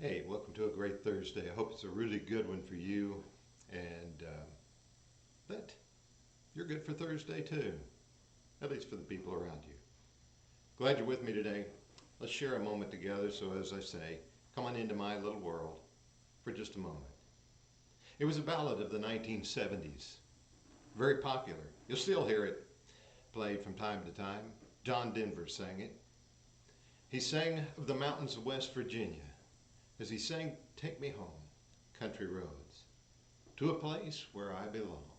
Hey, welcome to a great Thursday. I hope it's a really good one for you and that you're good for Thursday too, at least for the people around you. Glad you're with me today. Let's share a moment together. So, as I say, come on into my little world for just a moment. It was a ballad of the 1970s, very popular. You'll still hear it played from time to time. John Denver sang it. He sang of the mountains of West Virginia as he sang, "Take me home, country roads, to a place where I belong."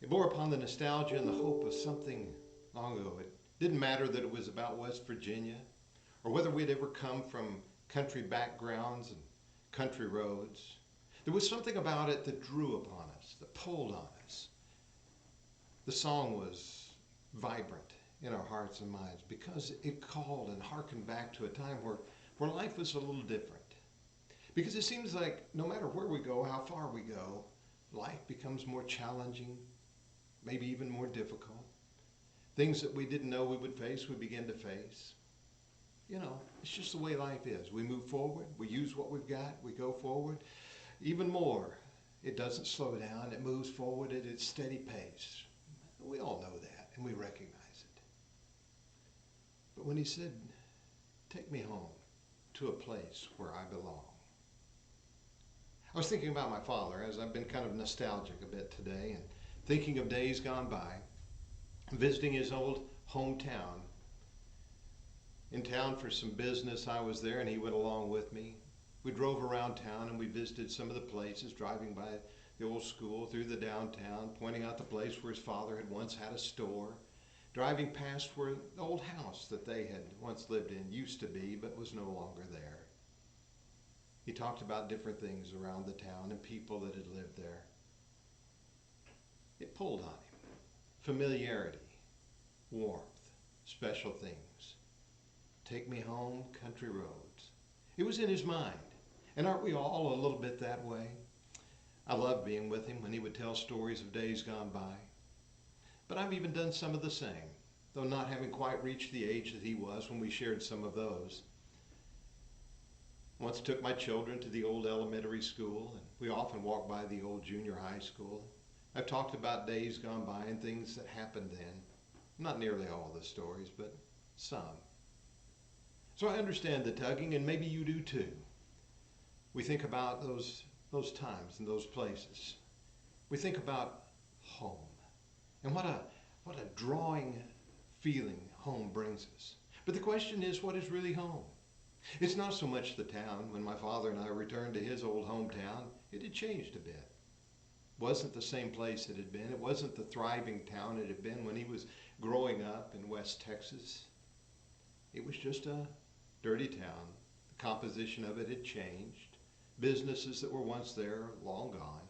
It bore upon the nostalgia and the hope of something long ago. It didn't matter that it was about West Virginia or whether we'd ever come from country backgrounds and country roads. There was something about it that drew upon us, that pulled on us. The song was vibrant in our hearts and minds because it called and harkened back to a time where life was a little different. Because it seems like no matter where we go, how far we go, life becomes more challenging, maybe even more difficult. Things that we didn't know we would face, we begin to face. It's just the way life is. We move forward, we use what we've got, we go forward. Even more, it doesn't slow down, it moves forward at its steady pace. We all know that and we recognize it. But when he said, "Take me home to a place where I belong," I was thinking about my father as I've been kind of nostalgic a bit today and thinking of days gone by, visiting his old hometown. In town for some business, I was there and he went along with me. We drove around town and we visited some of the places, driving by the old school, through the downtown, pointing out the place where his father had once had a store, driving past where the old house that they had once lived in used to be but was no longer there. He talked about different things around the town and people that had lived there. It pulled on him. Familiarity, warmth, special things. Take me home, country roads. It was in his mind. And aren't we all a little bit that way? I loved being with him when he would tell stories of days gone by. But I've even done some of the same, though not having quite reached the age that he was when we shared some of those. Once took my children to the old elementary school, and we often walked by the old junior high school. I've talked about days gone by and things that happened then. Not nearly all the stories, but some. So I understand the tugging, and maybe you do too. We think about those times and those places. We think about home. And what a drawing feeling home brings us. But the question is, what is really home? It's not so much the town. When my father and I returned to his old hometown, it had changed a bit. It wasn't the same place it had been. It wasn't the thriving town it had been when he was growing up in West Texas. It was just a dirty town. The composition of it had changed. Businesses that were once there, long gone.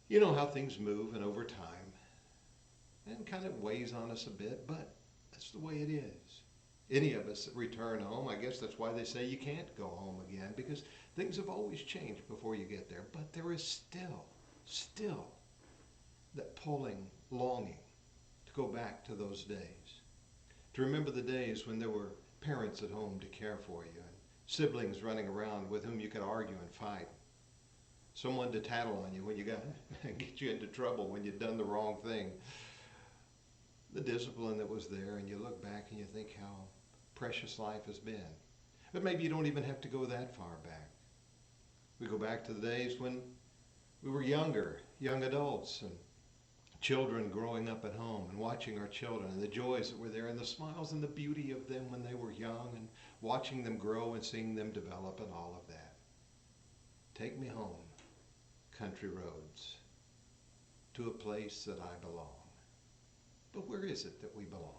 You know how things move, and over time, and kind of weighs on us a bit, but that's the way it is. Any of us that return home, I guess that's why they say you can't go home again, because things have always changed before you get there. But there is still that pulling longing to go back to those days, to remember the days when there were parents at home to care for you, and siblings running around with whom you could argue and fight, someone to tattle on you when you got get you into trouble when you'd done the wrong thing. The discipline that was there, and you look back and you think how precious life has been. But maybe you don't even have to go that far back. We go back to the days when we were younger, young adults, and children growing up at home, and watching our children and the joys that were there and the smiles and the beauty of them when they were young, and watching them grow and seeing them develop and all of that. Take me home, country roads, to a place that I belong. But where is it that we belong?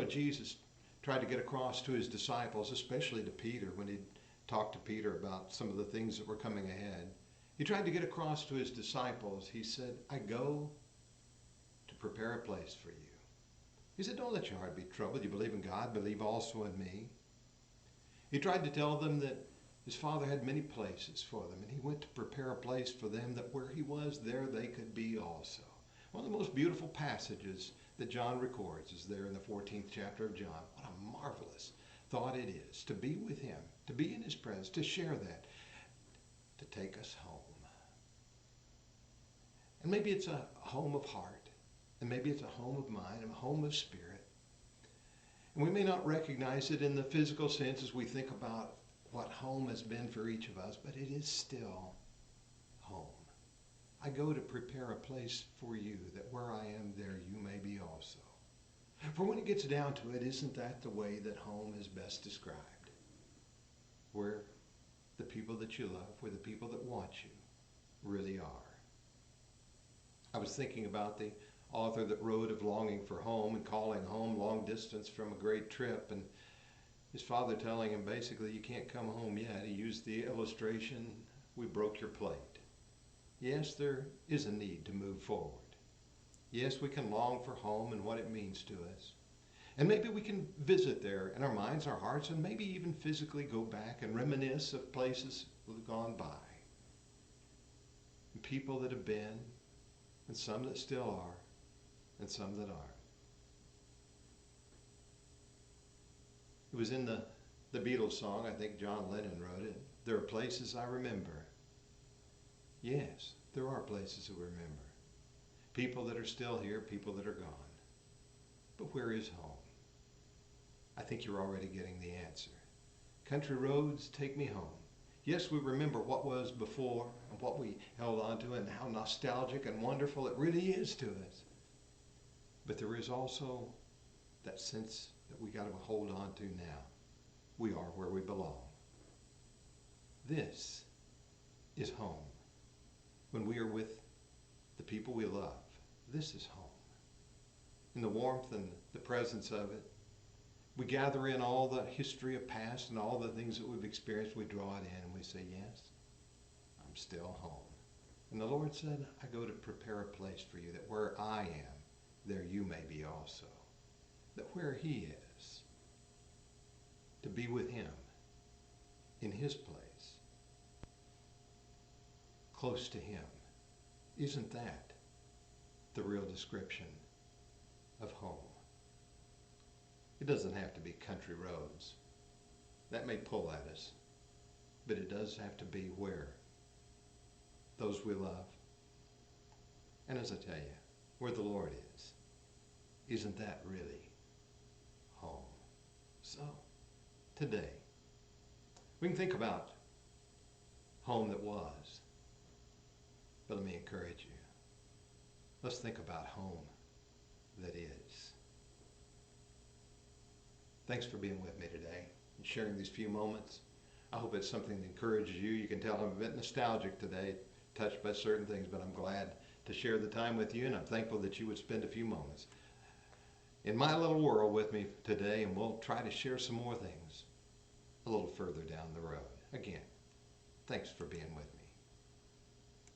Jesus tried to get across to his disciples, especially to Peter, when he talked to Peter about some of the things that were coming ahead. He tried to get across to his disciples. He said, "I go to prepare a place for you." He said, "Don't let your heart be troubled. You believe in God, believe also in me." He tried to tell them that his Father had many places for them, and he went to prepare a place for them, that where he was, there they could be also. One of the most beautiful passages that John records is there in the 14th chapter of John. What a marvelous thought it is to be with him, to be in his presence, to share that, to take us home. And maybe it's a home of heart, and maybe it's a home of mind, and a home of spirit. And we may not recognize it in the physical sense as we think about what home has been for each of us, but it is still home. I go to prepare a place for you, that where I am, there you may be also. For when it gets down to it, isn't that the way that home is best described? Where the people that you love, where the people that want you really are. I was thinking about the author that wrote of longing for home and calling home long distance from a great trip, and his father telling him basically, you can't come home yet. He used the illustration, we broke your plate. Yes, there is a need to move forward. Yes, we can long for home and what it means to us. And maybe we can visit there in our minds, our hearts, and maybe even physically go back and reminisce of places we've gone by. And people that have been, and some that still are, and some that aren't. It was in the Beatles song, I think John Lennon wrote it, there are places I remember. Yes, there are places to remember. People that are still here, people that are gone. But where is home? I think you're already getting the answer. Country roads take me home. Yes, we remember what was before and what we held on to and how nostalgic and wonderful it really is to us. But there is also that sense that we got to hold on to now. We are where we belong. This is home. When we are with the people we love, this is home. In the warmth and the presence of it, we gather in all the history of past and all the things that we've experienced. We draw it in and we say, yes, I'm still home. And the Lord said, I go to prepare a place for you, that where I am, there you may be also. That where he is, to be with him in his place, close to him. Isn't that the real description of home? It doesn't have to be country roads. That may pull at us, but it does have to be where those we love. And as I tell you, where the Lord is. Isn't that really home? So, today, we can think about home that was, but let me encourage you. Let's think about home that is. Thanks for being with me today and sharing these few moments. I hope it's something that encourages you. You can tell I'm a bit nostalgic today, touched by certain things, but I'm glad to share the time with you, and I'm thankful that you would spend a few moments in my little world with me today, and we'll try to share some more things a little further down the road. Again, thanks for being with me.